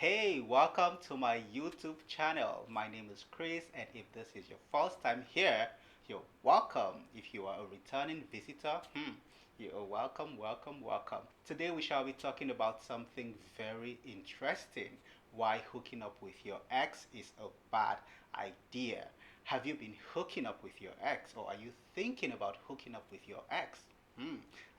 Hey, welcome to my YouTube channel. My name is Chris, and if this is your first time here, you're welcome. If you are a returning visitor, you are welcome, welcome, welcome. Today we shall be talking about something very interesting. Why hooking up with your ex is a bad idea. Have you been hooking up with your ex, or are you thinking about hooking up with your ex?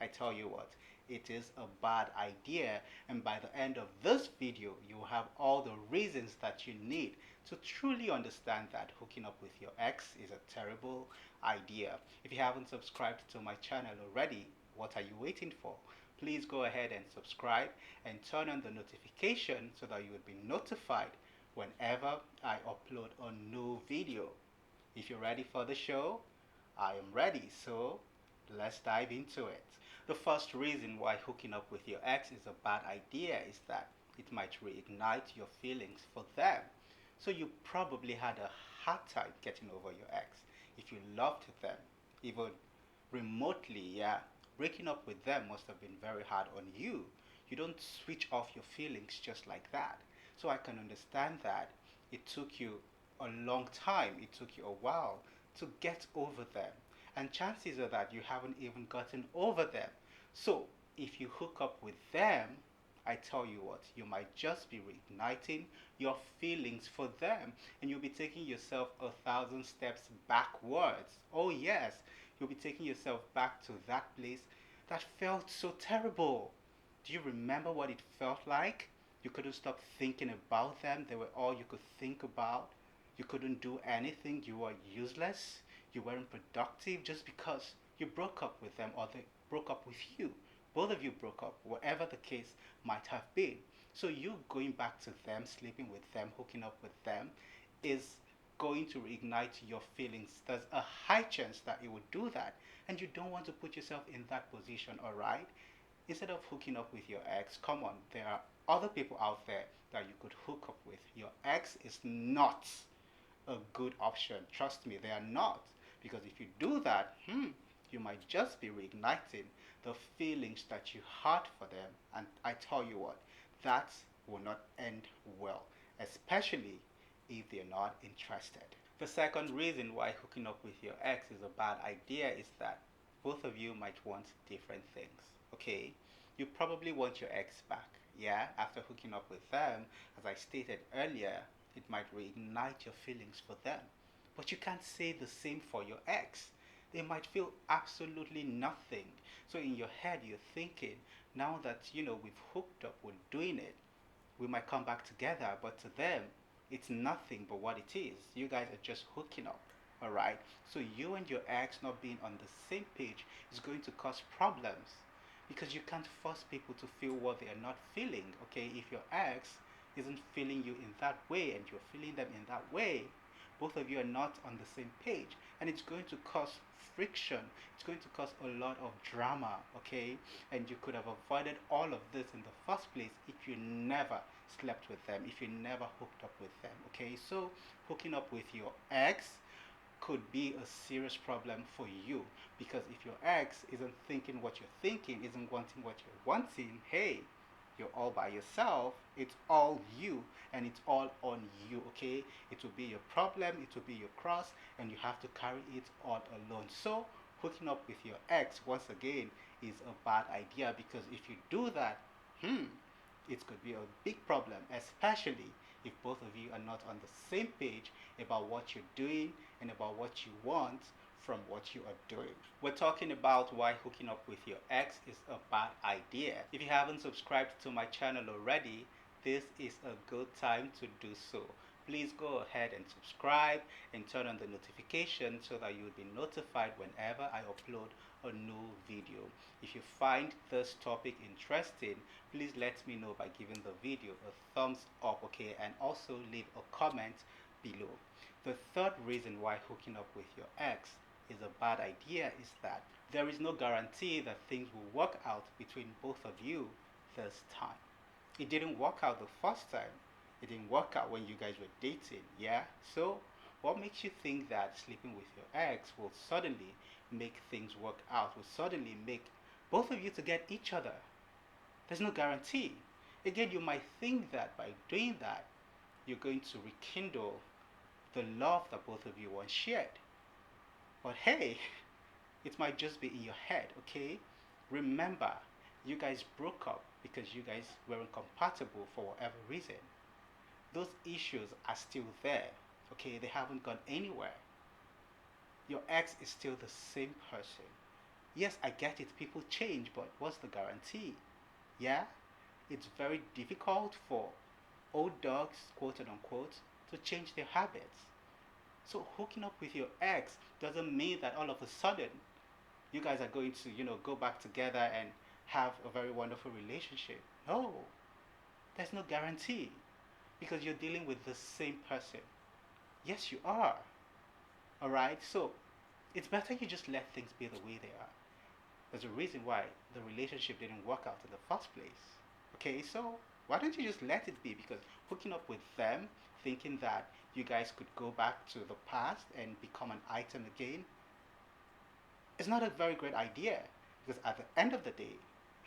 I tell you what, it is a bad idea, and by the end of this video you will have all the reasons that you need to truly understand that hooking up with your ex is a terrible idea. If you haven't subscribed to my channel already, what are you waiting for? Please go ahead and subscribe and turn on the notification so that you will be notified whenever I upload a new video. If you're ready for the show, I am ready, so let's dive into it. The first reason why hooking up with your ex is a bad idea is that it might reignite your feelings for them. So you probably had a hard time getting over your ex. If you loved them, even remotely, yeah, breaking up with them must have been very hard on you. You don't switch off your feelings just like that. So I can understand that it took you a long time, it took you a while to get over them, and chances are that you haven't even gotten over them. So if you hook up with them, I tell you what, you might just be reigniting your feelings for them, and you'll be taking yourself 1,000 steps backwards. Oh yes, you'll be taking yourself back to that place that felt so terrible. Do you remember what it felt like? You couldn't stop thinking about them. They were all you could think about. You couldn't do anything. You were useless. You weren't productive just because you broke up with them, or they broke up with you. Both of you broke up, whatever the case might have been. So you going back to them, sleeping with them, hooking up with them is going to reignite your feelings. There's a high chance that it would do that, and you don't want to put yourself in that position, all right? Instead of hooking up with your ex, come on, there are other people out there that you could hook up with. Your ex is not a good option. Trust me, they are not. Because if you do that, you might just be reigniting the feelings that you had for them. And I tell you what, that will not end well, especially if they're not interested. The second reason why hooking up with your ex is a bad idea is that both of you might want different things. Okay? You probably want your ex back. Yeah? After hooking up with them, as I stated earlier, it might reignite your feelings for them. But you can't say the same for your ex. They might feel absolutely nothing. So in your head, you're thinking, now that we've hooked up, we're doing it, we might come back together. But to them, it's nothing but what it is. You guys are just hooking up. All right. So you and your ex not being on the same page is going to cause problems, because you can't force people to feel what they are not feeling. Okay, if your ex isn't feeling you in that way and you're feeling them in that way, both of you are not on the same page, and it's going to cause friction. It's going to cause a lot of drama. Okay, and you could have avoided all of this in the first place if you never slept with them, if you never hooked up with them. Okay, so hooking up with your ex could be a serious problem for you, because if your ex isn't thinking what you're thinking, isn't wanting what you're wanting, hey, you're all by yourself. It's all you, and it's all on you. Okay, it will be your problem, it will be your cross, and you have to carry it all alone. So hooking up with your ex, once again, is a bad idea, because if you do that, it could be a big problem, especially if both of you are not on the same page about what you're doing and about what you want from what you are doing. We're talking about why hooking up with your ex is a bad idea. If you haven't subscribed to my channel already, this is a good time to do so. Please go ahead and subscribe and turn on the notification so that you'll be notified whenever I upload a new video. If you find this topic interesting, please let me know by giving the video a thumbs up, okay, and also leave a comment below. The third reason why hooking up with your ex is a bad idea is that there is no guarantee that things will work out between both of you this time. It didn't work out the first time. It didn't work out when you guys were dating, yeah? So what makes you think that sleeping with your ex will suddenly make things work out, will suddenly make both of you to get each other? There's no guarantee. Again, you might think that by doing that, you're going to rekindle the love that both of you once shared. But hey, it might just be in your head, okay? Remember, you guys broke up because you guys weren't compatible for whatever reason. Those issues are still there, okay? They haven't gone anywhere. Your ex is still the same person. Yes, I get it, people change, but what's the guarantee? Yeah? It's very difficult for old dogs, quote unquote, to change their habits. So hooking up with your ex doesn't mean that all of a sudden you guys are going to, go back together and have a very wonderful relationship. No, there's no guarantee because you're dealing with the same person. Yes, you are. All right. So it's better you just let things be the way they are. There's a reason why the relationship didn't work out in the first place. Okay, so why don't you just let it be? Because hooking up with them, thinking that you guys could go back to the past and become an item again, is not a very great idea. Because at the end of the day,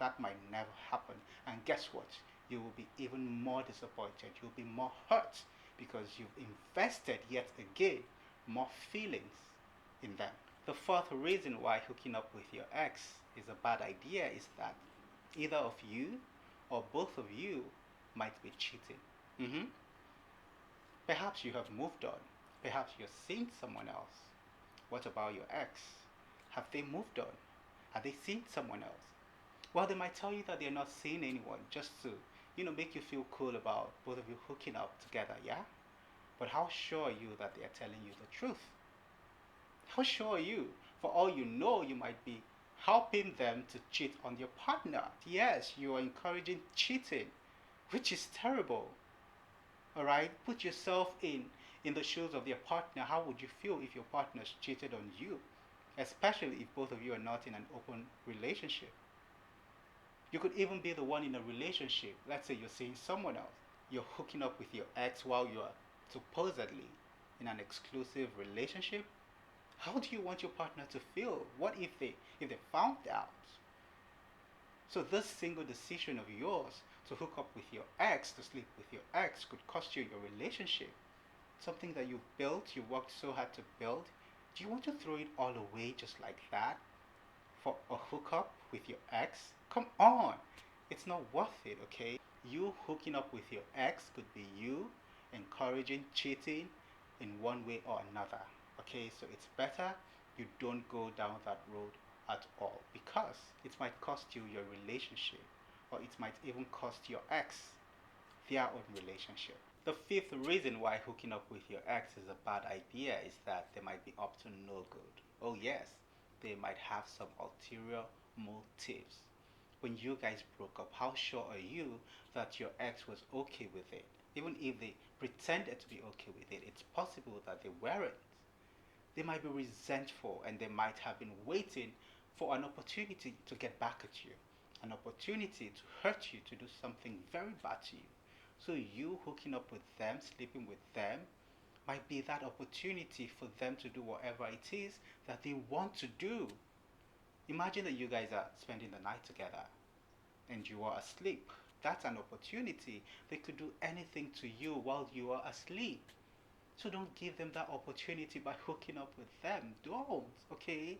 that might never happen. And guess what? You will be even more disappointed. You'll be more hurt because you've invested yet again more feelings in them. The fourth reason why hooking up with your ex is a bad idea is that either of you or both of you might be cheating. hmm Perhaps you have moved on. Perhaps you're seeing someone else. What about your ex? Have they moved on? Have they seen someone else? Well, they might tell you that they're not seeing anyone just to, make you feel cool about both of you hooking up together, yeah? But how sure are you that they're telling you the truth? How sure are you? For all you know, you might be helping them to cheat on your partner. Yes, you are encouraging cheating, which is terrible. All right, put yourself in the shoes of your partner. How would you feel if your partner's cheated on you, especially if both of you are not in an open relationship? You could even be the one in a relationship. Let's say you're seeing someone else. You're hooking up with your ex while you're supposedly in an exclusive relationship. How do you want your partner to feel? What if they found out? So this single decision of yours to hook up with your ex, to sleep with your ex, could cost you your relationship. Something that you built, you worked so hard to build. Do you want to throw it all away just like that for a hookup with your ex? Come on, it's not worth it, okay? You hooking up with your ex could be you encouraging cheating in one way or another. Okay, so it's better you don't go down that road at all because it might cost you your relationship or it might even cost your ex their own relationship. The fifth reason why hooking up with your ex is a bad idea is that they might be up to no good. Oh, yes, they might have some ulterior motives. When you guys broke up, how sure are you that your ex was okay with it? Even if they pretended to be okay with it, it's possible that they weren't. They might be resentful and they might have been waiting for an opportunity to get back at you, an opportunity to hurt you, to do something very bad to you. So you hooking up with them, sleeping with them, might be that opportunity for them to do whatever it is that they want to do. Imagine that you guys are spending the night together and you are asleep. That's an opportunity. They could do anything to you while you are asleep. So don't give them that opportunity by hooking up with them. Don't, okay?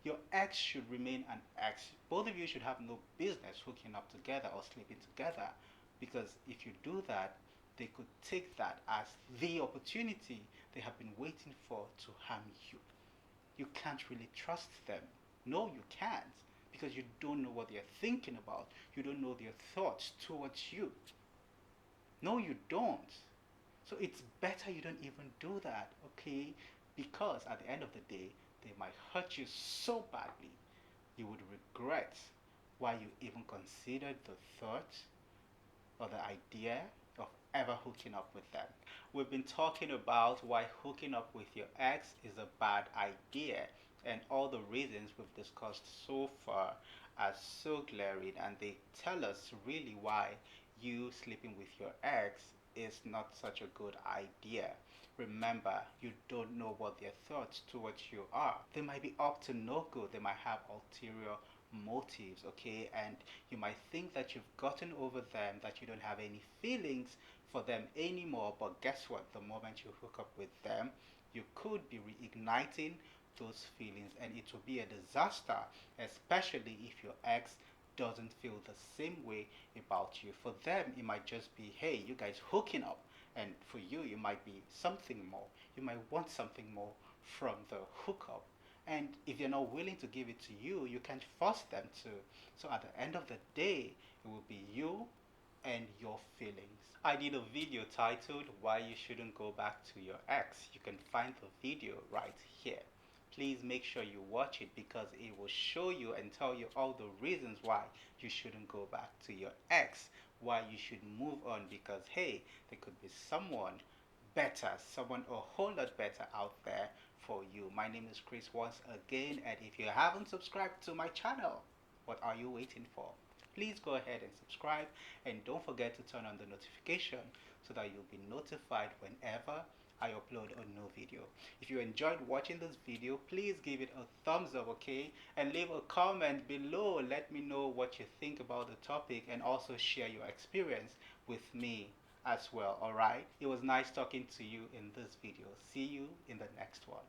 Your ex should remain an ex. Both of you should have no business hooking up together or sleeping together because if you do that, they could take that as the opportunity they have been waiting for to harm you. You can't really trust them. No, you can't because you don't know what they're thinking about. You don't know their thoughts towards you. No, you don't. So it's better you don't even do that, okay? Because at the end of the day, they might hurt you so badly, you would regret why you even considered the thought or the idea of ever hooking up with them. We've been talking about why hooking up with your ex is a bad idea, and all the reasons we've discussed so far are so glaring, and they tell us really why you sleeping with your ex is not such a good idea. Remember, you don't know what their thoughts towards you are. They might be up to no good. They might have ulterior motives, okay? And you might think that you've gotten over them, that you don't have any feelings for them anymore, but guess what? The moment you hook up with them, you could be reigniting those feelings, and it will be a disaster, especially if your ex doesn't feel the same way about you. For them, it might just be, hey, you guys hooking up, and for you, it might be something more. You might want something more from the hookup. And if they're not willing to give it to you, you can't force them to. So at the end of the day, it will be you and your feelings. I did a video titled Why You Shouldn't Go Back to Your Ex. You can find the video right here. Please make sure you watch it because it will show you and tell you all the reasons why you shouldn't go back to your ex, why you should move on because hey, there could be someone better, someone a whole lot better out there for you. My name is Chris once again, and if you haven't subscribed to my channel, what are you waiting for? Please go ahead and subscribe, and don't forget to turn on the notification so that you'll be notified whenever I upload a new video. If you enjoyed watching this video, please give it a thumbs up, okay? And leave a comment below. Let me know what you think about the topic, and also share your experience with me as well, alright? It was nice talking to you in this video. See you in the next one.